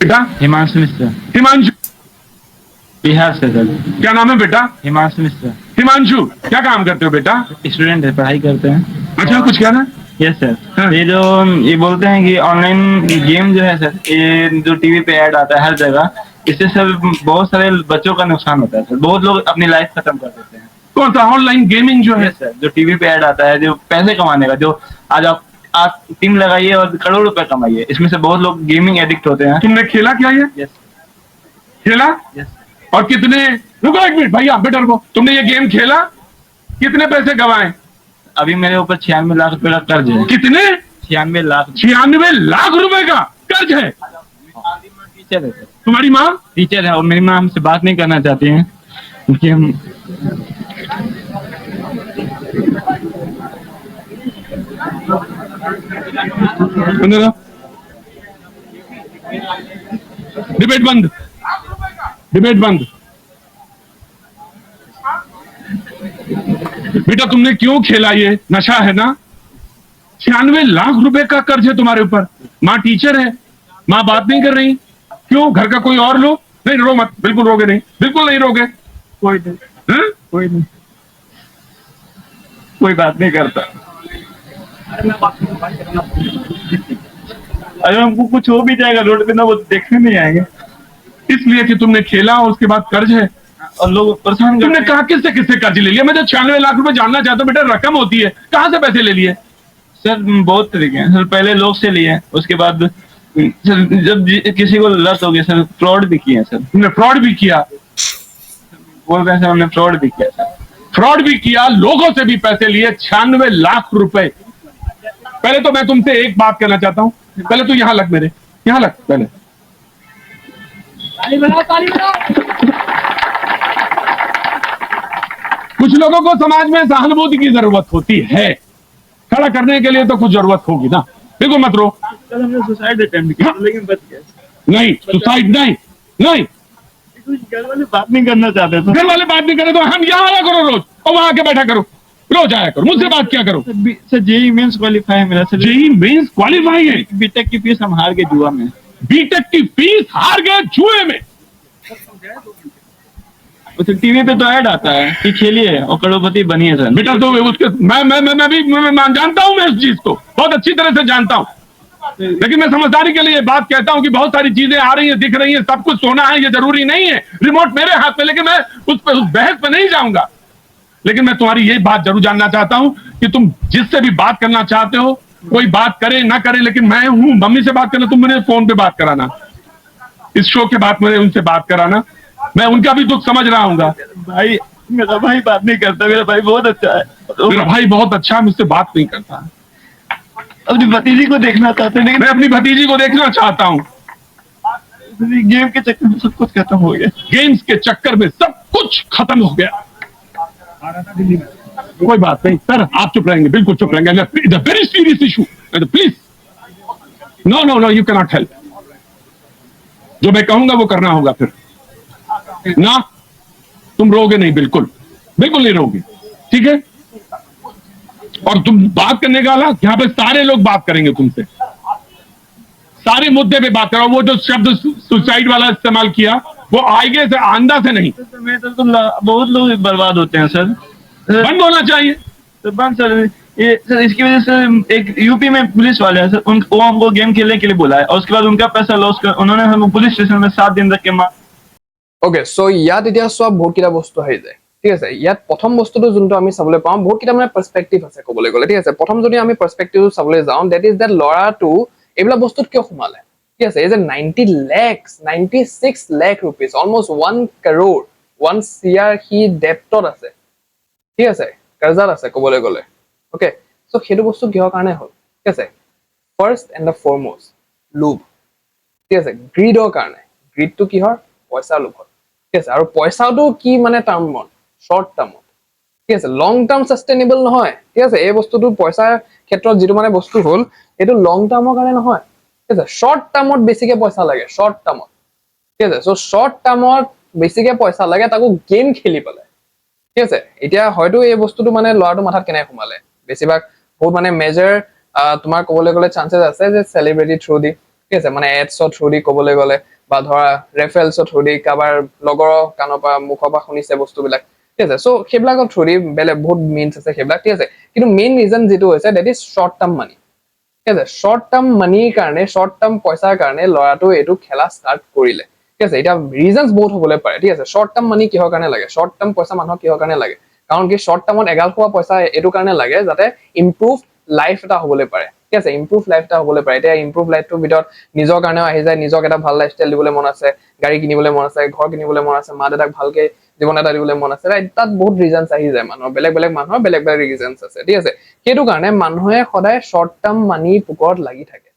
बेटा हिमांशु मिश्रा, हिमांशु, बिहार से सर। क्या नाम है बेटा? हिमांशु मिश्रा। हिमांशु, क्या काम करते हो बेटा? स्टूडेंट है, पढ़ाई करते हैं। अच्छा, कुछ कहना? Yes sir. हाँ। ये बोलते हैं कि ऑनलाइन गेम जो है सर, ये जो टीवी पे ऐड आता है हर जगह, इससे सर बहुत सारे बच्चों का नुकसान होता है सर। बहुत लोग अपनी लाइफ खत्म कर देते हैं। कौन सा ऑनलाइन गेमिंग जो है? यस सर, जो टीवी पे ऐड आता है, जो पैसे कमाने का, जो आज आप टीम लगाइए और करोड़ रुपए कमाइए, इसमें से बहुत लोग गेमिंग एडिक्ट होते हैं। तुमने खेला क्या ये? यस। खेला? यस। और कितने? रुको एक मिनट भैया, बेटा रुको। तुमने ये गेम खेला, कितने पैसे गवाए? अभी मेरे ऊपर 96 लाख रुपए का कर्ज है। कितने? 96 लाख। 96 लाख रुपए का कर्ज है? टीचर है सर। तुम्हारी माँ टीचर है और मेरी माँ हमसे बात नहीं करना चाहती है क्योंकि हम डिबेट बंद, डिबेट बंद। बेटा तुमने क्यों खेला? ये नशा है ना? 96 लाख रुपए का कर्ज है तुम्हारे ऊपर। माँ टीचर है, माँ बात नहीं कर रही, क्यों? घर का कोई और लोग? नहीं रो मत, बिल्कुल रोगे नहीं, बिल्कुल नहीं रोगे। कोई नहीं, कोई नहीं, कोई बात नहीं करता। अगर हमको कुछ हो भी जाएगा रोड पे ना, वो देखने नहीं आएंगे। इसलिए कि तुमने खेला और उसके बाद कर्ज है और लोग परेशान। तुमने कहा किससे किससे कर्ज ले लिया? मैं तो 96 लाख रुपए जानना चाहता हूँ बेटा, रकम होती है, कहां से पैसे ले लिए? सर बहुत तरीके हैं सर। पहले लोग से लिए, उसके बाद सर जब किसी को लत हो गया सर, फ्रॉड भी किया सर। तुमने फ्रॉड भी किया? बोल रहे हैं सर हमने फ्रॉड भी किया सर। फ्रॉड भी किया, लोगों से भी पैसे लिए, 96 लाख रुपए। पहले तो मैं तुमसे एक बात कहना चाहता हूं, पहले तू यहां लग, मेरे यहां लग पहले। ताली बजाओ, ताली बजाओ। कुछ लोगों को समाज में सहानुभूति की जरूरत होती है, खड़ा करने के लिए तो कुछ जरूरत होगी ना। बिल्कुल मत रो। कल हमने सुसाइड अटेम्प्ट किया लेकिन बच गए। नहीं सुसाइड नहीं, नहीं। घर वाले बात नहीं करना चाहते थे। घर वाले बात नहीं करे तो हम यहाँ आया करो रोज, और वहां आके बैठा करो, रोज आया करो, मुझसे बात किया करो। सर जेई मेंस क्वालिफाई है मेरा सर। जेई मेंस क्वालिफाई है? बीटेक की फीस हम हार गए जुआ में। बीटेक की फीस हार गए जुए में? टीवी पे तो ऐड आता है कि खेलिए और करोड़पति बनिए सर। बेटा तो उसके मैं भी जानता हूं, मैं इस चीज को बहुत अच्छी तरह से जानता हूं, लेकिन मैं समझदारी के लिए बात कहता हूं कि बहुत सारी चीजें आ रही हैं, दिख रही हैं, सब कुछ सोना है ये जरूरी नहीं है। रिमोट मेरे हाथ में, लेकिन मैं उस बहस पे नहीं जाऊंगा। लेकिन मैं तुम्हारी ये बात जरूर जानना चाहता हूं कि तुम जिससे भी बात करना चाहते हो, कोई बात करे ना करे, लेकिन मैं हूं। मम्मी से बात करना, तुम मुझे फोन पे बात कराना, इस शो के बाद मुझे उनसे बात कराना, मैं उनका भी दुख समझ रहा हूँ। भाई मेरा भाई बात नहीं करता, मेरा भाई बहुत अच्छा है। मेरा भाई बहुत अच्छा है, मुझसे बात नहीं करता। अपनी भतीजी को देखना चाहते हैं, लेकिन मैं अपनी भतीजी को देखना चाहता हूँ। गेम के चक्कर में सब कुछ खत्म हो गया। गेम्स के चक्कर में सब कुछ खत्म हो गया। कोई बात नहीं सर, आप चुप रहेंगे, बिल्कुल चुप रहेंगे। It's a very serious issue, please. No no no, you can not help. जो मैं कहूंगा वो करना होगा फिर ना। तुम रोगे नहीं, बिल्कुल बिल्कुल नहीं रोगे, ठीक है? और तुम बात करने का आला, यहाँ पे सारे लोग बात करेंगे तुमसे, सारे मुद्दे पे बात करो। वो जो शब्द सुसाइड वाला इस्तेमाल किया, वो आगे से आंदा से नहीं। तो बहुत लोग बर्बाद होते हैं सर। बंद होना चाहिए। तो बंद सर, ये सर इसकी वजह से एक यूपी में पुलिस वाले हैं सर, वो हमको गेम खेलने के लिए बुलाया और उसके बाद उनका पैसा लॉस कर उन्होंने हम पुलिस स्टेशन में 7 दिन रख के मार। ओके, सो ইয়াত এতিয়া সব বহুত কিটা বস্তু আহি যায়, ঠিক আছে? ইয়াত প্ৰথম বস্তুটো যোনটো আমি চাবলৈ পাওঁ, বহুত কিটা মানে পাৰ্সপেক্টিভ আছে ক'বলৈ গ'লে, ঠিক আছে? প্ৰথম যদি আমি পাৰ্সপেক্টিভটো চাবলৈ যাওঁ, দ্যাট ইজ দ্যাট ল'ৰাটো এইবিলাক বস্তুত কিয় সোমালে, ঠিক আছে? এই যে 90 lakhs 96 lakh rupees, almost 1 crore 1 CR সি ডেপ্টত আছে, ঠিক আছে? कर्जत আছে ক'বলৈ গ'লে। ওকে, সো সেইটো বস্তু কিহৰ কাৰণে হ'ল, ঠিক আছে? ফাৰ্স্ট এণ্ড দ্য ফৰমোষ্ট লোভ, ঠিক আছে? গ্ৰীডৰ কাৰণে। গ্ৰীডটো কিহৰ? পইচা লোভত, ঠিক আছে? আৰু পইচাটো কি মানে টাৰ্মত, শৰ্ট টাৰ্মত, ঠিক আছে? লং টাৰ্ম সাস্টেইনেবল নহয়, ঠিক আছে? এই বস্তুটো পইচাৰ ক্ষেত্ৰত যেটো মানে বস্তু হ'ল, এটো লং টাৰ্মৰ কাৰণে নহয়, ঠিক আছে? শৰ্ট টাৰ্মত বেছিকে পইচা লাগে, শৰ্ট টাৰ্মত, ঠিক আছে? সো শৰ্ট টাৰ্মত বেছিকে পইচা লাগে, তাকো গেম খেলি পেলাই, ঠিক আছে? এতিয়া হয়তো এই বস্তুটো মানে ল'ৰাটো মাথাত কেনে সোমালে, বেছিভাগ বহুত মানে মেজৰ তোমাৰ ক'বলৈ গ'লে চান্সেছ আছে যে সেলিব্ৰিটি থ্ৰু দি, ঠিক আছে? মানে এডছৰ থ্ৰু দি ক'বলৈ গ'লে বা ধৰা ৰেফাৰেলছৰ থ্ৰু দি কাৰোবাৰ লগৰৰ কাণৰ পৰা মুখৰ পৰা শুনিছে বস্তুবিলাক ঠিক আছে চ' সেইবিলাকৰ থ্ৰু দি বেলেগ বহুত মিনছ আছে সেইবিলাক ঠিক আছে কিন্তু মেইন ৰিজন যিটো হৈছে ডেট ইজ শ্বৰ্ট টাৰ্ম মানি ঠিক আছে শ্বৰ্ট টাৰ্ম মানিৰ কাৰণে শ্বৰ্ট টাৰ্ম পইচাৰ কাৰণে ল'ৰাটো এইটো খেলা ষ্টাৰ্ট কৰিলে ঠিক আছে এতিয়া ৰিজনছ বহুত হ'বলৈ পাৰে ঠিক আছে শ্বৰ্ট টাৰ্ম মানি কিহৰ কাৰণে লাগে শ্বৰ্ট টাৰ্ম পইচা মানুহক কিহৰ কাৰণে লাগে কাৰণ কি শ্বৰ্ট টাৰ্মত এগাল খোৱা পইচা এইটো কাৰণে লাগে যাতে ইম্প্ৰুভ লাইফ এটা হ'বলৈ পাৰে ঠিক আছে ইম্প্ৰুভ লাইফ এটা হ'বলৈ পাৰে এতিয়া ইম্প্ৰুভ লাইফটোৰ ভিতৰত নিজৰ কাৰণেও আহি যায় নিজক এটা ভাল লাইফষ্টাইল দিবলৈ মন আছে গাড়ী কিনিবলৈ মন আছে ঘৰ কিনিবলৈ মন আছে মা দেউতাক ভালকে জীৱন এটা দিবলৈ মন আছে তাত বহুত ৰিজনছ আহি যায় মানুহৰ মানুহৰ বেলেগ ৰিজনছ আছে ঠিক আছে সেইটো কাৰণে মানুহে সদায় শ্বৰ্ট টাৰ্ম মানি পোকৰত লাগি থাকে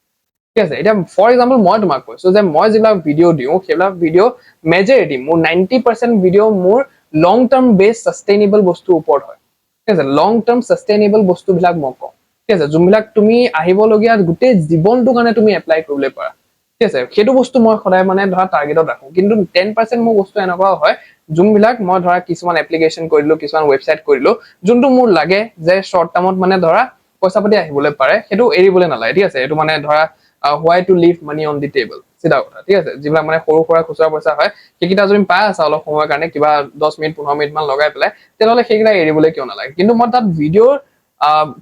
ঠিক আছে এতিয়া ফৰ এক্সাম্পল মই তোমাক কৈছো যে মই যিবিলাক ভিডিঅ' দিওঁ সেইবিলাক ভিডিঅ' মেজৰিটি মোৰ 90% ভিডিঅ' মোৰ লং টাৰ্ম বেছ সাস্টেইনেবল বস্তুৰ ওপৰত হয় ঠিক আছে লং টাৰ্ম সাস্টেইনেবল বস্তুবিলাক মই কওঁ ঠিক আছে যোনবিলাক তুমি আহিবলগীয়া গোটেই জীৱনটোৰ কাৰণে তুমি এপ্লাই কৰিবলৈ পাৰা ঠিক আছে সেইটো বস্তু মই সদায় মানে ধৰা টাৰ্গেটত ৰাখো কিন্তু 10% মোৰ বস্তু এনেকুৱা হয় যোনবিলাক মই ধৰা কিছুমান এপ্লিকেশ্যন কৰিলো কিছুমান ৱেবছাইট কৰিলো যোনটো মোৰ লাগে যে শ্বৰ্ট টাৰ্মত মানে ধৰা পইচা পাতি আহিবলৈ পাৰে সেইটো এৰিবলৈ নালাগে ঠিক আছে এইটো মানে ধৰা why to leave money on the table চিধা কথা ঠিক আছে যিবিলাক মানে সৰু সৰা খুচুৰা পইচা হয় সেইকেইটা যদি পাই আছা অলপ সময়ৰ কাৰণে কিবা 10 মিনিট 15 মিনিট মান লগাই পেলাই তেনেহ'লে সেইকেইটা এৰিবলৈ কিয় নালাগে কিন্তু মই তাত ভিডিঅ'ৰ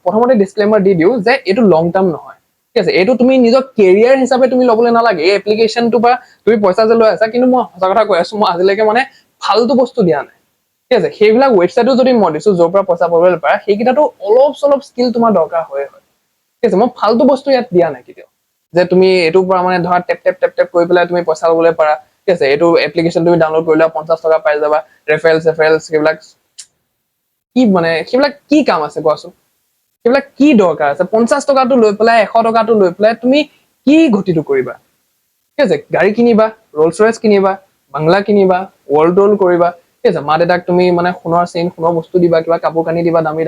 প্ৰথমতে ডিসক্লেমাৰ দি দিও যে এইটো লং টাৰ্ম নহয় ঠিক আছে এইটো তুমি নিজৰ কেৰিয়াৰ হিচাপে তুমি ল'বলৈ নালাগে এই এপ্লিকেশ্যনটো বা তুমি পইচা যে লৈ আছা কিন্তু মই সঁচা কথা কৈ আছো মই আজিলৈকে মানে ফালতু বস্তু দিয়া নাই ঠিক আছে সেইবিলাক ৱেবছাইটো যদি মই দিছো য'ৰ পৰা পইচা পাবলৈ পাৰা সেইকেইটাতো অলপ চলপ স্কিল তোমাৰ দৰকাৰ হয় ঠিক আছে মই ফালতু বস্তু ইয়াত দিয়া নাই কেতিয়াও যে তুমি এইটোৰ পৰা মানে ধৰা টেপ টেপ কৰি পেলাই তুমি পইচা ল'বলৈ পাৰা ঠিক আছে এইটো এপ্লিকেশ্যন তুমি ডাউনলোড কৰিলে 50 টকা পাই যাবা ৰেফাৰেলছ সেইবিলাক কি মানে সেইবিলাক কি কাম আছে কোৱাচোন সেইবিলাক কি দৰকাৰ আছে 50 টকাটো লৈ পেলাই 100 টকাটো লৈ পেলাই তুমি কি গতিটো কৰিবা ঠিক আছে গাড়ী কিনিবা ৰলছ ৰয়েছ কিনিবা বাংলা কিনিবা ৱৰ্ল্ড ৰোল কৰিবা ঠিক আছে মা দেউতাক তুমি মানে সোণৰ বস্তু দিবা কিবা কাপোৰ কানি দিবা দামী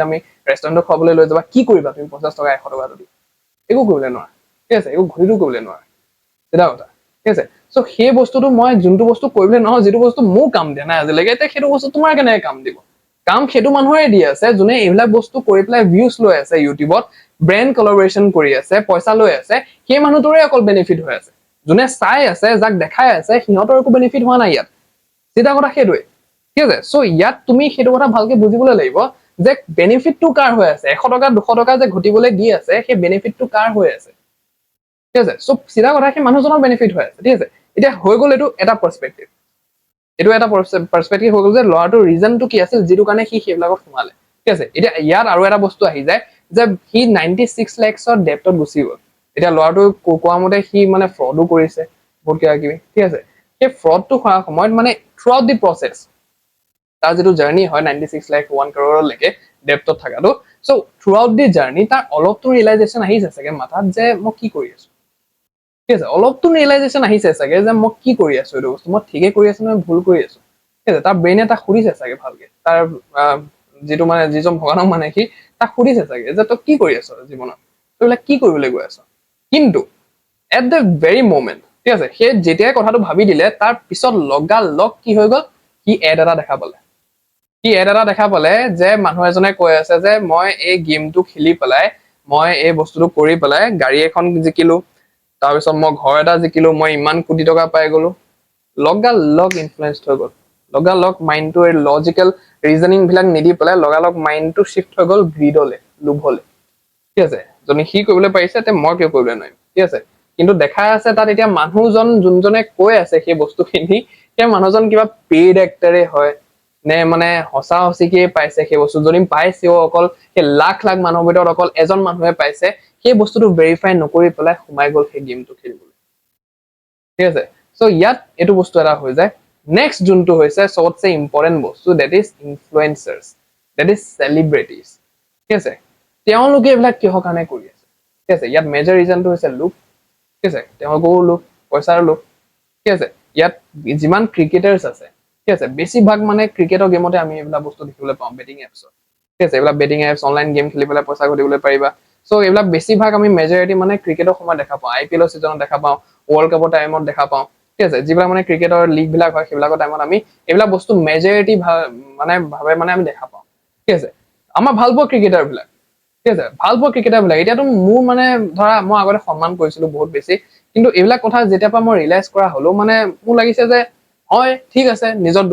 ৰেষ্টুৰেণ্টত খাবলৈ লৈ যাবা কি কৰিবা তুমি 50 টকা 100 টকাটো দি একো কৰিবলৈ নোৱাৰা ঠিক আছে একো ঘড়ীটো কৰিবলৈ নোৱাৰা এটা কথা ঠিক আছে চ' সেই বস্তুটো মই যোনটো বস্তু কৰিবলৈ নহয় যিটো বস্তু মোৰ কাম দিয়া নাই আজিলৈকে এতিয়া সেইটো বস্তু তোমাৰ কেনেকৈ কাম দিব কাম সেইটো মানুহৰে দি আছে যোনে এইবিলাক বস্তু কৰি পেলাই ভিউজ লৈ আছে ইউটিউবত ব্ৰেণ্ড কলাবৰেচন কৰি আছে পইচা লৈ আছে সেই মানুহটোৰে অকল বেনিফিট হৈ আছে যোনে চাই আছে যাক দেখাই আছে সিহঁতৰ একো বেনিফিট হোৱা নাই ইয়াত চিধা কথা সেইটোৱে ঠিক আছে চ' ইয়াত তুমি সেইটো কথা ভালকে বুজিবলৈ লাগিব যে বেনিফিটটো কাৰ হৈ আছে 100 টকা 200 টকা যে ঘটিবলৈ দি আছে সেই বেনিফিটটো কাৰ হৈ আছে ঠিক আছে চ' চিধা কথা সেই মানুহজনৰ বেনিফিট হৈ আছে ঠিক আছে এতিয়া হৈ গ'ল এইটো এটা পাৰ্চপেক্টিভ এইটো এটা পাৰ্চপেক্টিভ হৈ গ'ল যে ল'ৰাটোৰ ৰিজনটো কি আছিল যিটো কাৰণে সি সেইবিলাকত সোমালে ঠিক আছে এতিয়া ইয়াত আৰু এটা বস্তু আহি যায় যে সি 96 লাখছৰ ডেপ্টত গুচি গ'ল এতিয়া ল'ৰাটো কোৱা মতে সি মানে ফ্ৰডো কৰিছে বহুত কিবা কিবি ঠিক আছে সেই ফ্ৰডটো হোৱাৰ সময়ত মানে থ্ৰু আউট দি প্ৰচেছ তাৰ যিটো জাৰ্নি হয় 96 লাখ 1 crore ডেপ্টত থকাটো চ' থ্ৰু আউট দি জাৰ্নি তাৰ অলপটো ৰিয়েলাইজেশ্যন আহিছে চাগে মাথাত যে মই কি কৰি আছো ঠিক আছে অলপটো ৰিয়েলাইজেশ্যন আহিছে চাগে যে মই কি কৰি আছো এইটো বস্তু মই ঠিকে কৰি আছো নে ভুল কৰি আছো ঠিক আছে তাৰ ব্ৰেইনে তাক সুধিছে চাগে ভালকে তাৰ যিটো মানে যিজন ভগৱানক মানে সি তাক সুধিছে চাগে যে তই কি কৰি আছ জীৱনত তই এইবিলাক কি কৰিবলৈ গৈ আছ কিন্তু এট দ্য ভেৰি মমেণ্ট ঠিক আছে সেই যেতিয়াই কথাটো ভাবি দিলে তাৰ পিছত লগালগ কি হৈ গ'ল সি এড এটা দেখা পালে যে মানুহ এজনে কৈ আছে যে মই এই গেমটো খেলি পেলাই মই এই বস্তুটো কৰি পেলাই গাড়ী এখন জিকিলো তাৰপিছত মই ঘৰ এটা জিকিলো মই ইমান কোটি টকা পাই গলো লগালগ ইনফ্লুৱেঞ্চ হৈ গ'ল লগালগ মাইণ্ডটো লজিকেল ৰিজনিং বিলাক নিদি পেলাই লগালগ মাইণ্ডটো শ্বিফ্ট হৈ গ'ল গ্ৰীডলে লোভলে ঠিক আছে যদি সি কৰিবলৈ পাৰিছে তে মই কিয় কৰিবলৈ নোৱাৰিম ঠিক আছে কিন্তু দেখা আছে তাত এতিয়া মানুহজন যোনজনে কৈ আছে সেই বস্তুখিনি সেই মানুহজন কিবা পেইড এক্টৰে হয় নে মানে সঁচা সঁচিকে পাইছে সেই বস্তু যদি পাইছেও অকল সেই লাখ মানুহৰ ভিতৰত অকল এজন মানুহে পাইছে সেই বস্তুটো ভেৰিফাই নকৰি পেলাই সোমাই গ'ল সেই গেমটো খেলিবলৈ ঠিক আছে চ' ইয়াত এইটো বস্তু এটা হৈ যায় নেক্সট যোনটো হৈছে চবতছে ইম্পৰ্টেণ্ট বস্তু that is influencers that is celebrities ঠিক আছে তেওঁলোকে এইবিলাক কিহৰ কাৰণে কৰি আছে ঠিক আছে ইয়াত মেজৰ ৰিজনটো হৈছে লোভ ঠিক আছে তেওঁলোকৰো লোভ পইচাৰ লোভ ঠিক আছে ইয়াত যিমান ক্ৰিকেটাৰ্ছ আছে ঠিক আছে বেছিভাগ মানে ক্ৰিকেটৰ গেমতে আমি এইবিলাক বস্তু দেখিবলৈ পাওঁ বেটিং এপছত ঠিক আছে এইবিলাক বেটিং এপছ অনলাইন গেম খেলি পেলাই পইচা ঘটিবলৈ পাৰিবা চ' এইবিলাক বেছিভাগ আমি মেজৰিটি মানে ক্ৰিকেটৰ সময়ত দেখা পাওঁ IPL ছিজনত দেখা পাওঁ ৱৰ্ল্ড কাপৰ টাইমত দেখা পাওঁ ঠিক আছে যিবিলাক মানে ক্ৰিকেটৰ লিগ বিলাক হয় সেইবিলাকৰ টাইমত আমি এইবিলাক বস্তু মেজৰিটি মানে ভাৱে মানে আমি দেখা পাওঁ ঠিক আছে আমাৰ ভাল পোৱা ক্ৰিকেটাৰ বিলাক ঠিক আছে ভাল পোৱা ক্ৰিকেটাৰ বিলাক এতিয়াতো মোৰ মানে ধৰা মই আগতে সন্মান কৰিছিলো বহুত বেছি কিন্তু এইবিলাক কথা যেতিয়াৰ পৰা মই ৰিয়েলাইজ কৰা হলো মানে মোৰ লাগিছে যে হয় ঠিক আছে নিজৰ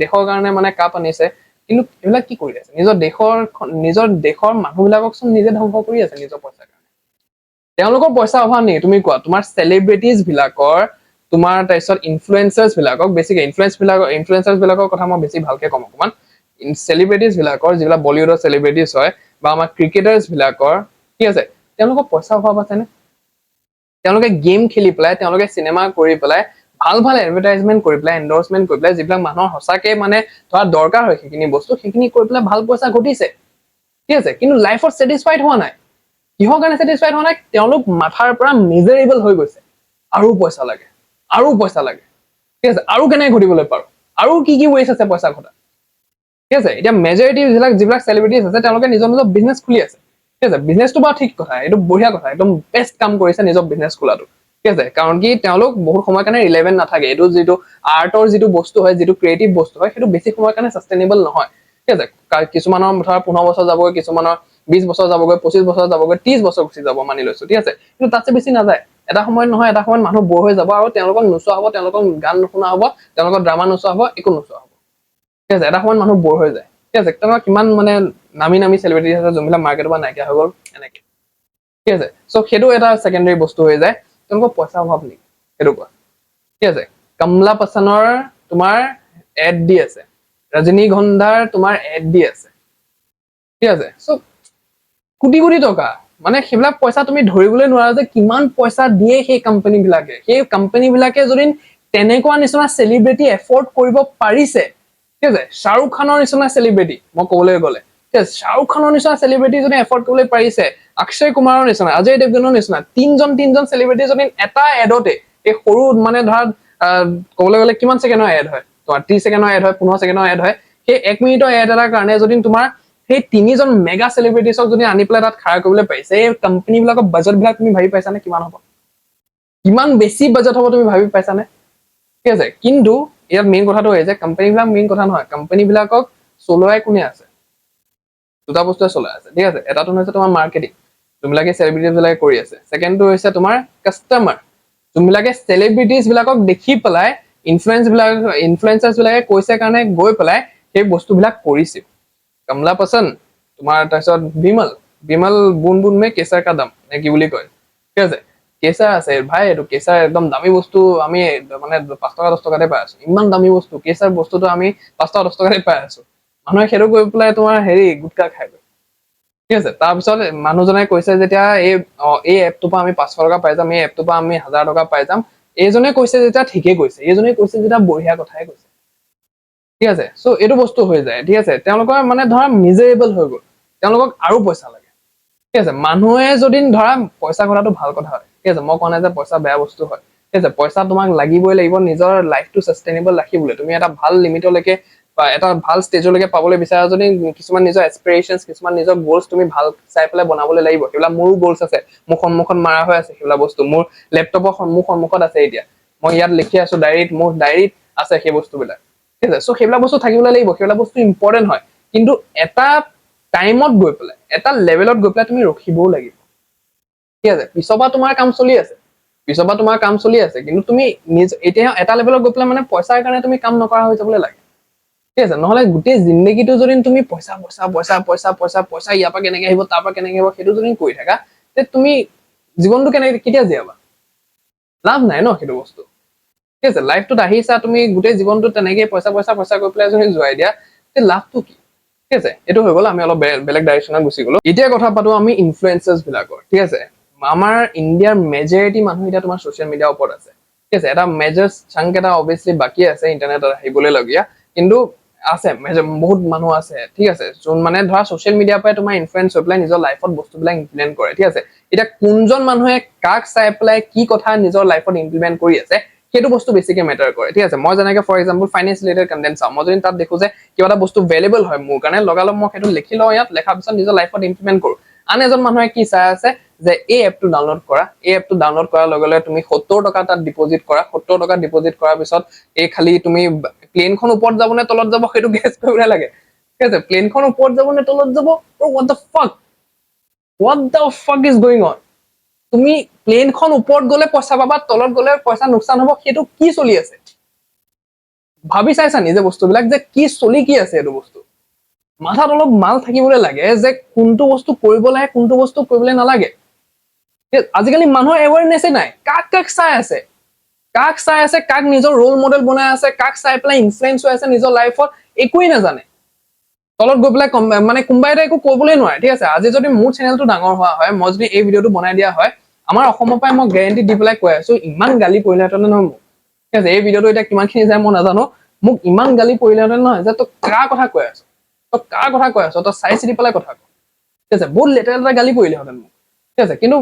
দেশৰ কাৰণে মানে কাপ আনিছে কিন্তু এইবিলাক কি কৰি আছে নিজৰ দেশৰ মানুহবিলাকক চোন নিজে ধ্বংস কৰি আছে নিজৰ পইচাৰ কাৰণে তেওঁলোকৰ পইচা অভাৱ নেকি তুমি কোৱা তোমাৰ চেলিব্ৰিটিজ বিলাকৰ তোমাৰ তাৰপিছত ইনফ্লুৱেঞ্চাৰ্ছ বিলাকক বেছিকে ইনফ্লুৱেঞ্চাৰ্ছ বিলাকৰ কথা মই বেছি ভালকে কম অকমান চেলিব্ৰিটিজ বিলাকৰ যিবিলাক বলিউডৰ চেলিব্ৰিটিজ হয় বা আমাৰ ক্ৰিকেটাৰ্ছ বিলাকৰ ঠিক আছে তেওঁলোকৰ পইচা অভাৱ আছেনে তেওঁলোকে গেম খেলি পেলাই তেওঁলোকে চিনেমা কৰি পেলাই ভাল ভাল এডভাৰটাইজমেন্ট কৰি পেলাই এন্ডোৰ্সমেন্ট কৰি পেলাই যিবিলাক মানুহৰ সঁচাকে মানে ধৰা দৰকাৰ হয় সেইখিনি বস্তু সেইখিনি কৰি পেলাই ভাল পইচা ঘটিছে ঠিক আছে কিন্তু লাইফত ছেটিছফাইড হোৱা নাই কিহৰ কাৰণে ছেটিছফাইড হোৱা নাই তেওঁলোক মাথাৰ পৰা মিজাৰেবল হৈ গৈছে আৰু পইচা লাগে ঠিক আছে আৰু কেনেকৈ ঘটিবলৈ পাৰো আৰু কি ৱেজ আছে পইচা ঘটা ঠিক আছে এতিয়া মেজৰিটি যিবিলাক চেলিব্ৰিটিজ আছে তেওঁলোকে নিজৰ বিজনেছ খুলি আছে ঠিক আছে বিজনেছটো বাৰু ঠিক কথা এইটো বঢ়িয়া কথা একদম বেষ্ট কাম কৰিছে নিজৰ বিজনেছ খোলাটো ঠিক আছে কাৰণ কি তেওঁলোক বহুত সময়ৰ কাৰণে ৰিলেভেন্ট নাথাকে এইটো যিটো আৰ্টৰ যিটো বস্তু হয় যিটো ক্ৰিয়েটিভ বস্তু হয় সেইটো বেছি সময়ৰ কাৰণে সাষ্টেইনেবল নহয় ঠিক আছে কিছুমানৰ ধৰা 15 বছৰ যাবগৈ কিছুমানৰ 20 বছৰ যাবগৈ 25 বছৰ যাবগৈ 30 বছৰ গুচি যাব মানি লৈছো ঠিক আছে কিন্তু তাতছে বেছি নাযায় এটা সময়ত নহয় এটা সময়ত মানুহ বৰ হৈ যাব আৰু তেওঁলোকক নোচোৱা হ'ব তেওঁলোকক গান নুশুনা হ'ব তেওঁলোকৰ ড্ৰামা নোচোৱা হ'ব একো নোচোৱা হ'ব ঠিক আছে এটা সময়ত মানুহ বৰ হৈ যায় ঠিক আছে তেওঁলোকৰ কিমান মানে নামি চেলিব্ৰিটি আছে যোনবিলাক মাৰ্কেটৰ পৰা নাইকিয়া হৈ গ'ল এনেকে ঠিক আছে সো সেইটো এটা সেকেন্ডাৰী বস্তু হৈ যায় তেওঁলোকৰ পইচা অভাৱ নেকি সেইটো কোৱা ঠিক আছে কমলা পাছানৰ তোমাৰ এড দি আছে ৰজনীগন্ধাৰ তোমাৰ এড দি আছে ঠিক আছে সো কোটি কোটি টকা মানে সেইবিলাক পইচা তুমি ধৰিবলৈ নোৱাৰা যে কিমান পইচা দিয়ে সেই কোম্পানী বিলাকে যদি তেনেকুৱা নিচিনা চেলিব্ৰিটি এফৰ্ড কৰিব পাৰিছে ঠিক আছে শ্বাহৰুখ খানৰ নিচিনা চেলিব্ৰিটি মই ক'বলৈ গ'লে ঠিক আছে শ্বাহৰুখ খানৰ নিচিনা চেলিব্ৰিটি যদি এফৰ্ড কৰিবলৈ পাৰিছে অক্ষয় কুমাৰৰ নিচিনা অজয় দেৱগনৰ নিচিনা তিনজন চেলিব্ৰিটি যদি এটা এডতে এই সৰু মানে ধৰা ক'বলৈ গ'লে কিমান ছেকেণ্ডৰ এড হয় তোমাৰ 30 ছেকেণ্ডৰ এড হয় 15 ছেকেণ্ডৰ এড হয় সেই 1 মিনিটৰ এড এটাৰ কাৰণে যদি তোমাৰ সেই তিনিজন মেগা চেলিব্ৰিটিছক যদি আনি পেলাই তাত খাৰা কৰিবলৈ পাৰিছে এই কোম্পানী বিলাকৰ বাজেট বিলাক তুমি ভাবি পাইছানে কিমান হ'ব কিমান বেছি বাজেট হ'ব তুমি ভাবি পাইছানে ঠিক আছে কিন্তু ইয়াত মেইন কথাটো হয় যে কোম্পানী বিলাক মেইন কথা নহয় কোম্পানী বিলাকক চলোৱাই কোনে আছে দুটা বস্তুৱে চলাই আছে ঠিক আছে এটাটো হৈছে তোমাৰ মাৰ্কেটিং যোনবিলাকে চেলিব্ৰিটিজ বিলাকে কৰি আছে ছেকেণ্ডটো হৈছে তোমাৰ কাষ্টমাৰ যোনবিলাকে চেলিব্ৰিটিজ বিলাকক দেখি পেলাই ইনফ্লুৱেঞ্চাৰ্ছ বিলাকে কৈছে কাৰণে গৈ পেলাই সেই বস্তুবিলাক কৰিছে কমলা পছন্দ তোমাৰ তাৰপিছত বিমল বুন বুন মে কেচাৰ কা দাম নে কি বুলি কয় ঠিক আছে কেচাৰ আছে ভাই এইটো কেচাৰ একদম দামী বস্তু আমি মানে 5 টকা 10 টকাতে পাই আছো ইমান দামী বস্তু কেচাৰ বস্তুটো আমি 5 টকা 10 টকাতে পাই আছো মানুহে সেইটো কৰি পেলাই তোমাৰ হেৰি গুটকা খাই ঠিক আছে তাৰপিছত মানুহজনে কৈছে যেতিয়া এই এপটোৰ পৰা আমি 500 টকা পাই যাম এই এপটোৰ পৰা আমি 1000 টকা পাই যাম এইজনে কৈছে যেতিয়া ঠিকে কৈছে এইজনে কৈছে যেতিয়া বঢ়িয়া কথাই কৈছে ঠিক আছে সো এইটো বস্তু হৈ যায় ঠিক আছে তেওঁলোকৰ মানে ধৰা মিজাৰেবল হৈ গ'ল তেওঁলোকক আৰু পইচা লাগে ঠিক আছে মানুহে যদি ধৰা পইচা ঘটাটো ভাল কথা হয় ঠিক আছে মই কোৱা নাই যে পইচা বেয়া বস্তু হয় ঠিক আছে পইচা তোমাক লাগিবই লাগিব নিজৰ লাইফটো সাষ্টেইনেবল ৰাখিবলৈ তুমি এটা ভাল লিমিটলৈকে বা এটা ভাল ষ্টেজলৈকে পাবলৈ বিচাৰা যদি কিছুমান নিজৰ এস্পিৰেচনছ কিছুমান নিজৰ গ'লছ তুমি ভাল চাই পেলাই বনাবলৈ লাগিব সেইবিলাক মোৰো গ'লছ আছে মোৰ সন্মুখত মাৰা হৈ আছে সেইবিলাক বস্তু মোৰ লেপটপৰ সন্মুখত আছে এতিয়া মই ইয়াত লিখি আছো মোৰ ডায়েৰীত আছে সেই বস্তুবিলাক ঠিক আছে সো সেইবিলাক বস্তু থাকিবলৈ লাগিব সেইবিলাক বস্তু ইম্পৰ্টেণ্ট হয় কিন্তু এটা টাইমত গৈ পেলাই এটা লেভেলত গৈ পেলাই তুমি ৰখিবও লাগিব ঠিক আছে পিছৰ পৰা তোমাৰ কাম চলি আছে কিন্তু তুমি এতিয়া এটা লেভেলত গৈ পেলাই মানে পইচাৰ কাৰণে তুমি কাম নকৰা হৈ যাবলৈ লাগে ঠিক আছে নহলে গোটেই জিন্দগীটো যদি তুমি পইচা ইয়াৰ পৰা কেনেকে আহিব তাৰ পৰা কেনেকে আহিব সেইটো যদি কৰি থাকা তে তুমি জীৱনটো কেতিয়া জীয়াবা লাভ নাই ন সেইটো বস্তু ঠিক আছে লাইফটোত আহিছা তুমি গোটেই জীৱনটো তেনেকে পইচা কৰি পেলাই যদি যোৱাই দিয়া তে লাভটো কি ঠিক আছে এইটো হৈ গ'ল আমি অলপ বেলেগ ডাইৰেকশ্যনত গুচি গ'লো এতিয়া কথা পাতো আমি ইনফ্লুৱেঞ্চাৰ্ছ বিলাকৰ ঠিক আছে আমাৰ ইণ্ডিয়াৰ মেজৰিটি মানুহ এতিয়া তোমাৰ ছ'চিয়েল মিডিয়াৰ ওপৰত আছে ঠিক আছে এটা মেজৰ চাংক এটা অবভিয়াছলি বাকী আছে ইণ্টাৰনেটত আহিবলৈ লগীয়া কিন্তু আছে বহুত মানুহ আছে ঠিক আছে যোন মানে ধৰা ছ'চিয়েল মিডিয়াৰ পৰাই তোমাৰ ইনফ্লুৱেঞ্চ হৈ পেলাই নিজৰ লাইফত বস্তুবিলাক ইমপ্লিমেণ্ট কৰে ঠিক আছে এতিয়া কোনজন মানুহে কাক চাই পেলাই কি কথা নিজৰ লাইফত ইমপ্লিমেণ্ট কৰি আছে সেইটো বস্তু বেছিকে মেটাৰ কৰে ঠিক আছে মই যেনেকে for example finance related content চাওঁ মই যদি তাত দেখো যে কিবা এটা বস্তু ভেলুৱেবল হয় মোৰ কাৰণে লগালগ মই সেইটো লিখি লওঁ ইয়াত লেখাৰ পিছত নিজৰ লাইফত ইমপ্লিমেণ্ট কৰো আন এজন মানুহে কি চাই আছে যে এই এপটো ডাউনলোড কৰাৰ লগে লগে তুমি 70 টকা তাত ডিপজিট কৰা 70 টকা ডিপজিট কৰাৰ পিছত এই খালি তুমি প্লেনখন ওপৰত যাব নে তলত যাব সেইটো গেছ কৰিব লাগে ঠিক আছে প্লেনখন ওপৰত যাব নে তলত যাব what the fuck What the fuck is going on? তুমি প্লেনখন ওপৰত গলে পইচা পাবা, তলত গলে পইচা নুকসান হ'ব, সেইটো কি চলি আছে? ভাবি চাইছা নিজে বস্তুবিলাক যে কি চলি কি আছে এইটো বস্তু? মাথাত অলপ মাল থাকিবলৈ লাগে যে কোনটো বস্তু কৰিব লাগে, কোনটো বস্তু কৰিবলৈ নালাগে। আজিকালি মানুহৰ এৱেৰনেছে নাই। কাক কাক চাই আছে, কাক নিজৰ ৰোল মডেল বনাই আছে, কাক চাই পেলাই ইনফ্লুৱেঞ্চ হৈ আছে নিজৰ লাইফত, একোৱেই নাজানে। তলত গৈ পেলাই মানে কোনোবাই এটা একো ক'বলৈ নোৱাৰে, ঠিক আছে? আজি যদি মোৰ চেনেলটো ডাঙৰ হোৱা হয়, মই যদি এই ভিডিঅ'টো বনাই দিয়া হয়, আমাৰ অসমৰ পৰাই মই গেৰেণ্টি দি পেলাই কৈ আছো, ইমান গালি পৰিলেহেঁতেন নহয় মোক, ঠিক আছে? এই ভিডিঅ'টো এতিয়া কিমানখিনি যায় মই নাজানো, মোক ইমান গালি পৰিলেহেঁতেন নহয় যে তই কাৰ কথা কৈ আছ, তই চাই চিতি পেলাই কথা ক, ঠিক আছে? বহুত লেতেৰা লেতেৰা গালি পৰিলেহেঁতেন মোক, ঠিক আছে? কিন্তু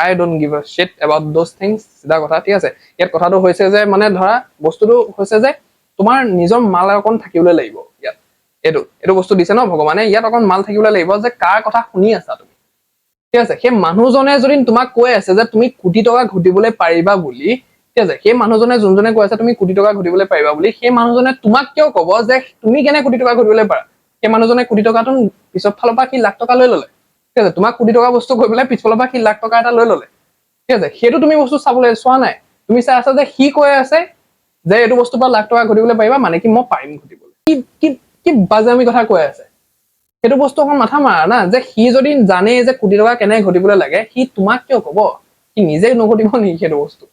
I don't give a shit about those things, চিধা কথা, ঠিক আছে? ইয়াত কথাটো হৈছে যে মানে ধৰা বস্তুটো হৈছে যে তোমাৰ নিজৰ মাল অকণ থাকিবলৈ লাগিব ইয়াত। এইটো বস্তু দিছে ন ভগৱানে, ইয়াত অকণ মাল থাকিবলৈ লাগিব যে কাৰ কথা শুনি আছা তুমি, ঠিক আছে? সেই মানুহজনে যদি তোমাক কৈ আছে যে তুমি কোটি টকা ঘটিবলৈ পাৰিবা বুলি, ঠিক আছে? সেই মানুহজনে যোনজনে কৈ আছে তুমি কোটি টকা ঘটিবলৈ পাৰিবা বুলি, সেই মানুহজনে তোমাক কিয় কব যে তুমি কেনে কোটি টকা ঘটিবলৈ পাৰা? সেই মানুহজনে কোটি টকাটো পিছৰ ফালৰ পৰা সি লাখ টকা লৈ ললে, ঠিক আছে? তোমাক কোটি টকা বস্তু কৰি পেলাই পিছফালৰ পৰা সি লাখ টকা এটা লৈ ললে, ঠিক আছে? সেইটো তুমি বস্তু চাবলৈ চোৱা নাই। তুমি চাই আছা যে সি কৈ আছে যে এইটো বস্তুৰ পৰা লাখ টকা ঘটিবলৈ পাৰিবা, মানে কি মই পাৰিম ঘটিবলৈ। কি বাজামি কথা কৈ আছে? সেইটো বস্তু অকণ মাথা মাৰা না, যে সি যদি জানে যে কোটি টকা কেনেকে ঘটিবলৈ লাগে, সি তোমাক কিয় কব? সি নিজে নঘটিব নেকি সেইটো বস্তু?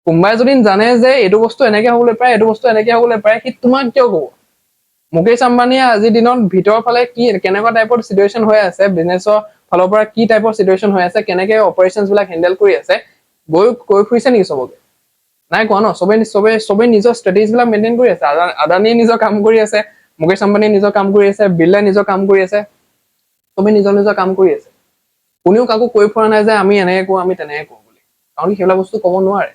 কোনোবাই যদি জানে যে এইটো বস্তু এনেকে হবলৈ পাৰে, এইটো বস্তু এনেকে হবলৈ পাৰে, সি তোমাক কিয় কব? মুকেশ আম্বানীয়ে আজিৰ দিনত ভিতৰৰ ফালে কি কেনেকুৱা টাইপৰ চিটুৱেশ্যন হৈ আছে, বিজনেছৰ ফালৰ পৰা কি টাইপৰ চিটুৱেশ্যন হৈ আছে, কেনেকে অপাৰেশ্যনছ বিলাক হেণ্ডেল কৰি আছে, কৈ ফুৰিছে নেকি চবকে? নাই কোৱা ন? চবে নিজৰ ষ্ট্ৰেটেজি বিলাক মেইনটেইন কৰি আছে। আদানীয়ে নিজৰ কাম কৰি আছে, মুকেশ আম্বানীয়ে নিজৰ কাম কৰি আছে, বিৰলাই নিজৰ কাম কৰি আছে, চবে নিজৰ কাম কৰি আছে। কোনেও কাকো কৈ ফুৰা নাই যে আমি এনেকে কৰো, আমি তেনেকে কৰো বুলি, কাৰণ সেইবিলাক বস্তু ক'ব নোৱাৰে,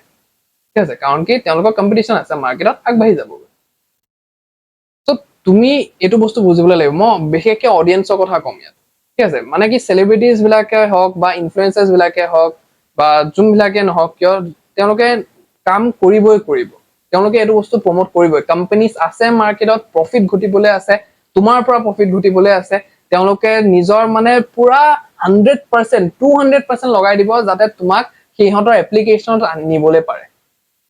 ঠিক আছে? কাৰণ কি তেওঁলোকৰ কম্পিটিশ্যন আছে মাৰ্কেটত, আগবাঢ়ি যাব। তুমি এইটো বস্তু বুজিবলৈ লাগিব। মই বিশেষকে অডিয়েন্সৰ কথা কম ইয়াত, ঠিক আছে? মানে কি চেলিব্ৰিটিজ বিলাকে হওক বা ইনফ্লুৱেঞ্চাৰ্ছ বিলাকে হওক বা যোনবিলাকে নহওক কিয়, তেওঁলোকে কাম কৰিব, তেওঁলোকে এইটো বস্তু প্ৰমোট কৰিবই। কোম্পানীজ আছে মাৰ্কেটত, প্ৰফিট ঘটিবলৈ আছে, তোমাৰ পৰা প্ৰফিট ঘটিবলৈ আছে। তেওঁলোকে নিজৰ মানে পুৰা 100%, 200% লগাই দিব যাতে তোমাক সিহঁতৰ এপ্লিকেশ্যনত নিবলৈ পাৰে,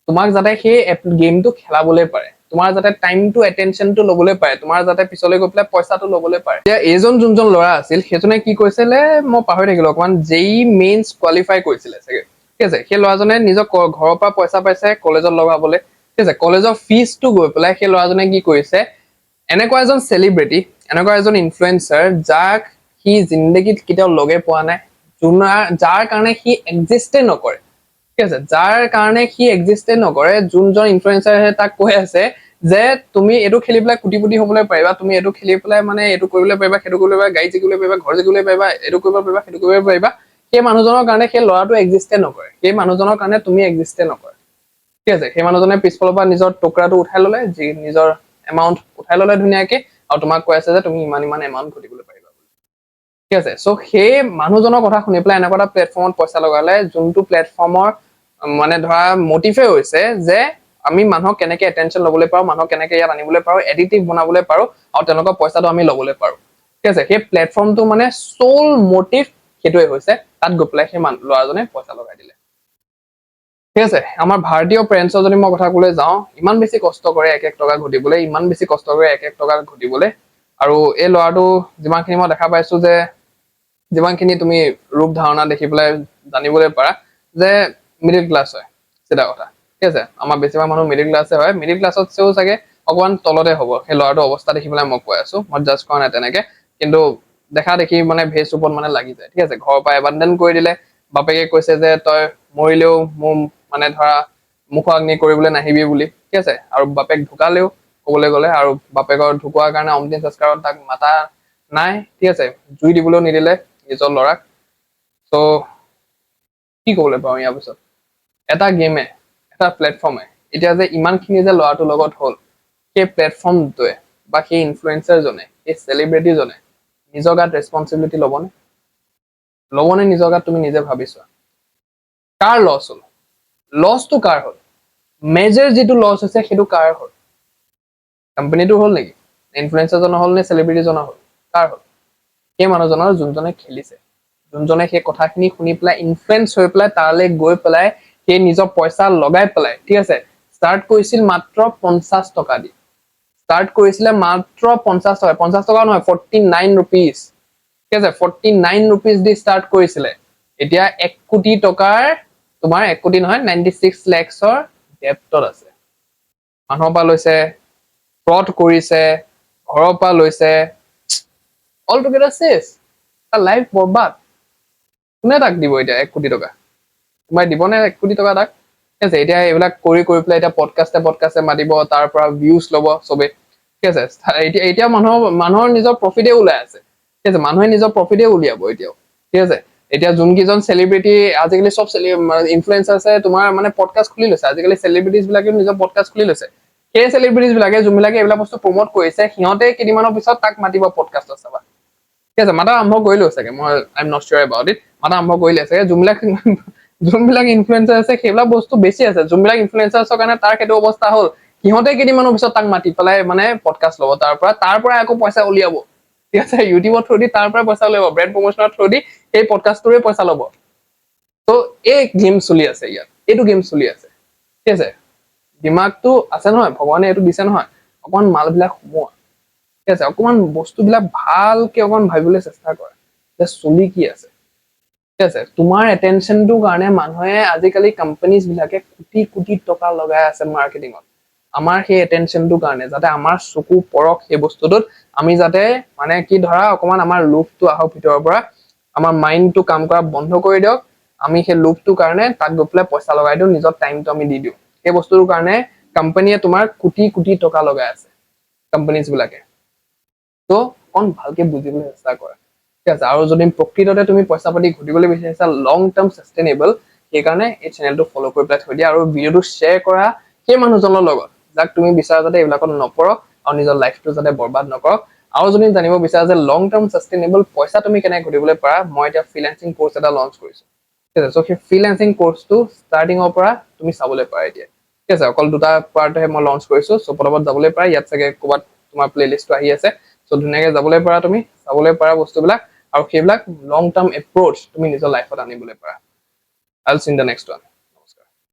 তোমাক যাতে সেই গেমটো খেলাবলৈ পাৰে, তোমাৰ যাতে টাইমটো এটেনশ্যনটো ল'বলৈ পাৰে, তোমাৰ যাতে পিছলৈ গৈ পেলাই পইচাটো ল'বলৈ পাৰে। এতিয়া যোনজন ল'ৰা আছিল, সেইজনে কি কৈছিলে মই পাহৰি থাকিলো অকমান, JEE মেইনছ কোৱালিফাই কৰিছিলে চাগে, ঠিক আছে? সেই ল'ৰাজনে নিজৰ ঘৰৰ পৰা পইচা পাইছে কলেজত লগাবলৈ, ঠিক আছে? কলেজৰ ফিজটো গৈ পেলাই সেই ল'ৰাজনে কি কৰিছে, এনেকুৱা এজন চেলিব্ৰিটি, এনেকুৱা এজন ইনফ্লুৱেঞ্চাৰ যাক সি জিন্দগীত কেতিয়াও লগে পোৱা নাই, যাৰ কাৰণে সি এক্সিষ্টে নকৰে, ঠিক আছে? যাৰ কাৰণে সি এক্সিষ্টে নকৰে, যোনজন ইনফ্লুৱেঞ্চাৰে তাক কৈ আছে যে তুমি এইটো খেলি পেলাই কোটিপতি হবলৈ পাৰিবা, তুমি এইটো খেলি পেলাই মানে এইটো কৰিবলৈ পাৰিবা, সেইটো কৰিবলৈ পাৰিবা, গাড়ী জিকিবলৈ পাৰিবা, ঘৰ জিকিবলৈ পাৰিবা, এইটো কৰিব পাৰিবা, সেইটো কৰিব পাৰিবা, সেই মানুহজনৰ কাৰণে সেই ল'ৰাটো এক্সিষ্টে নকৰে, সেই মানুহজনৰ কাৰণে তুমি এক্সিষ্টে নকৰে, ঠিক আছে? সেই মানুহজনে পিছফালৰ পৰা নিজৰ টুকুৰাটো উঠাই ললে, নিজৰ এমাউণ্ট উঠাই ললে ধুনীয়াকে, আৰু তোমাক কৈ আছে যে তুমি ইমান এমাউণ্ট ঘটিবলৈ পাৰিবা, ঠিক আছে? চ' সেই মানুহজনৰ কথা শুনি পেলাই এনেকুৱা এটা প্লেটফৰ্মত পইচা লগালে, যোনটো প্লেটফৰ্মৰ মানে ধৰা মটিভে হৈছে যে আমি মানুহক কেনেকে এটেনশ্যন ল'বলৈ পাৰো, মানুহক কেনেকে ইয়াত আনিবলৈ পাৰো, এডিক্টিভ বনাবলৈ পাৰো, আৰু তেওঁলোকৰ পইচাটো আমি ল'বলৈ পাৰো, ঠিক আছে? সেই প্লেটফৰ্মটো মানে চ'ল মটিভ সেইটোৱে হৈছে, তাত গৈ পেলাই সেই ল'ৰাজনে পইচা লগাই দিলে, ঠিক আছে? আমাৰ ভাৰতীয় পেৰেণ্টছৰ যদি মই কথা কবলৈ যাওঁ, ইমান বেছি কষ্ট কৰে এক টকা ঘটিবলৈ, ইমান বেছি কষ্ট কৰে এক টকা ঘটিবলৈ, আৰু এই ল'ৰাটো যিমানখিনি মই দেখা পাইছো যে যিমানখিনি তুমি ৰূপ ধাৰণা দেখি পেলাই জানিবলৈ পাৰা যে মিডিল ক্লাছ হয়, চিধা কথা, ঠিক আছে? আমাৰ বেছিভাগ মানুহ মিডিল ক্লাছে হয়, মিডিল ক্লাছত চেও চাগে অকমান তলতে হ'ব সেই ল'ৰাটোৰ অৱস্থা দেখি পেলাই মই কৈ আছো, মই জাজ কৰা নাই তেনেকে, কিন্তু দেখা দেখি মানে ভেজ ওপৰত মানে লাগি যায়, ঠিক আছে? ঘৰৰ পৰা এবাণ্ডন কৰি দিলে, বাপেকে কৈছে যে তই মৰিলেও মোৰ মানে ধৰা মুখাগ্নি কৰিবলৈ নাহিবি বুলি, ঠিক আছে? আৰু বাপেক ঢুকালেও ক'বলৈ গ'লে, আৰু বাপেকৰ ঢুকোৱাৰ কাৰণে অন্তিম সংস্কাৰত তাক মাতা নাই, ঠিক আছে? জুই দিবলৈও নিদিলে নিজৰ ল'ৰাক। চ' কি ক'বলৈ পাৰো ইয়াৰ পিছত? এটা গেমে, এটা প্লেটফৰ্মে এতিয়া যে ইমানখিনি যে ল'ৰাটোৰ লগত হ'ল, সেই প্লেটফৰ্মটোৱে বা সেই ইনফ্লুৱেঞ্চাৰজনে, সেই চেলিব্ৰিটিজনে নিজৰ গাত ৰেছপনচিবিলিটি ল'বনে নিজৰ গাত? তুমি নিজে ভাবিছোৱা, কাৰ লছ হ'ল? লছটো কাৰ হ'ল? মেজৰ যিটো লছ হৈছে সেইটো কাৰ হ'ল? কোম্পানীটোৰ হ'ল নেকি? ইনফ্লুৱেঞ্চাৰজনৰ হ'ল নে চেলিব্ৰিটিজনৰ হ'ল? কাৰ হ'ল? সেই মানুহজনৰ যোনজনে খেলিছে, যোনজনে সেই কথাখিনি শুনি পেলাই ইনফ্লুৱেঞ্চ হৈ পেলাই তালৈ গৈ পেলাই সেই নিজৰ পইচা লগাই পেলাই ঠিক আছে ষ্টাৰ্ট কৰিছিল মাত্ৰ 50 টকা দি ষ্টাৰ্ট কৰিছিলে মাত্ৰ 50 টকা 50 টকা নহয় 49 rupees ঠিক আছে 49 rupees দি ষ্টাৰ্ট কৰিছিলে এতিয়া 1 কোটি টকাৰ তোমাৰ 1 কোটি নহয় 96 lakhsৰ ডেপ্টত আছে মানুহৰ পৰা লৈছে ফ্ৰড কৰিছে ঘৰৰ পৰা লৈছে অল টুগেদাৰ চেছ তাৰ লাইফ বৰবাদ কোনে তাক দিব এতিয়া 1 কোটি টকা তোমাৰ দিবনে 1 কোটি টকা তাক ঠিক আছে এতিয়া এইবিলাক কৰি পেলাই এতিয়া পডকাষ্টে মাতিব তাৰ পৰা ভিউজ ল'ব চবে ঠিক আছে এতিয়া মানুহৰ নিজৰ প্ৰফিটে ওলাই আছে ঠিক আছে মানুহে নিজৰ প্ৰফিটে উলিয়াব এতিয়াও ঠিক আছে এতিয়া যোনকেইজন চেলিব্ৰিটি আজিকালি সব ইনফ্লুৱেঞ্চাৰ আছে তোমাৰ মানে পডকাষ্ট খুলি লৈছে আজিকালি চেলিব্ৰিটিজ বিলাকে নিজৰ পডকাষ্ট খুলি লৈছে সেই চেলিব্ৰিটিজ বিলাকে যোনবিলাকে এইবিলাক বস্তু প্ৰমোট কৰিছে সিহঁতে কেইদিনমানৰ পিছত তাক মাতিব পডকাষ্টত চাবা ঠিক আছে মাতা আৰম্ভ কৰিলো চাগে মই I am not sure about it মাতা আৰম্ভ কৰিলে চাগে যোনবিলাক ইনফ্লুৱেঞ্চাৰ আছে সেইবিলাক বস্তু বেছি আছে যোনবিলাক ইনফ্লুৱেঞ্চাৰ্ছৰ কাৰণে তাৰ সেইটো অৱস্থা হ'ল সিহঁতে কেইদিনমানৰ পিছত তাক মাতি পেলাই মানে পডকাষ্ট ল'ব তাৰ পৰা আকৌ পইচা উলিয়াব ঠিক আছে ইউটিউবৰ থ্ৰু দি তাৰ পৰা পইচা উলিয়াব ব্ৰেণ্ড প্ৰমোচনৰ থ্ৰু দি সেই পডকাষ্টটোৰে পইচা ল'ব তো এই গেম চলি আছে ইয়াত এইটো গেম চলি আছে ঠিক আছে দিমাগটো আছে নহয় ভগৱানে এইটো দিছে নহয় অকমান মালবিলাক সোমোৱা ঠিক আছে অকমান বস্তুবিলাক ভালকে অকমান ভাবিবলৈ চেষ্টা কৰা যে চলি কি আছে ঠিক আছে তোমাৰ এটেনশ্যনটোৰ কাৰণে মানুহে আজিকালি কোম্পানীজ বিলাকে কোটি কোটি টকা লগাই আছে মাৰ্কেটিঙত আমাৰ সেই এটেনশ্যনটোৰ কাৰণে যাতে আমাৰ চকু পৰক সেই বস্তুটোত আমি যাতে মানে কি ধৰা অকমান আমাৰ লোভটো আহক ভিতৰৰ পৰা আমাৰ মাইণ্ডটো কাম কৰা বন্ধ কৰি দিয়ক আমি সেই লোভটোৰ কাৰণে তাক গৈ পেলাই পইচা লগাই দিওঁ নিজৰ টাইমটো আমি দি দিওঁ সেই বস্তুটোৰ কাৰণে কোম্পানীয়ে তোমাৰ কোটি কোটি টকা লগাই আছে কোম্পানীজ বিলাকে তো অকণ ভালকে বুজিবলৈ চেষ্টা কৰা ঠিক আছে আৰু যদি প্ৰকৃততে তুমি পইচা পাতি ঘটিবলৈ বিচাৰিছা লং টাৰ্ম সাষ্টেইনেবল সেইকাৰণে এই চেনেলটো ফলো কৰি পেলাই থৈ দিয়া আৰু ভিডিঅ'টো শ্বেয়াৰ কৰা সেই মানুহজনৰ লগত যাক তুমি বিচাৰা যাতে এইবিলাকত নপৰক আৰু নিজৰ লাইফটো যাতে বৰবাদ নকৰক আৰু যদি জানিব বিচাৰা যে লং টাৰ্ম সাষ্টেইনেবল পইচা তুমি কেনেকৈ ঘটিবলৈ পাৰা মই এতিয়া ফ্ৰিল্যান্সিং কোৰ্স এটা লঞ্চ কৰিছো ঠিক আছে সো সেই ফ্ৰিল্যান্সিং কোৰ্সটো ষ্টাৰ্টিঙৰ পৰা তুমি চাবলৈ পাৰা এতিয়া ঠিক আছে অকল দুটা পাৰ্টহে মই লঞ্চ কৰিছো সো পৰৱৰ্তী যাবলৈ পাৰা ইয়াত চাগে ক'ৰবাত তোমাৰ প্লেলিষ্টটো আহি আছে সো ধুনীয়াকৈ যাবলৈ পাৰা তুমি চাবলৈ পাৰা বস্তুবিলাক আৰু সেইবিলাক লং টাৰ্ম এপ্ৰোচ তুমি নিজৰ লাইফত আনিবলৈ পাৰা I'll see you in the next one.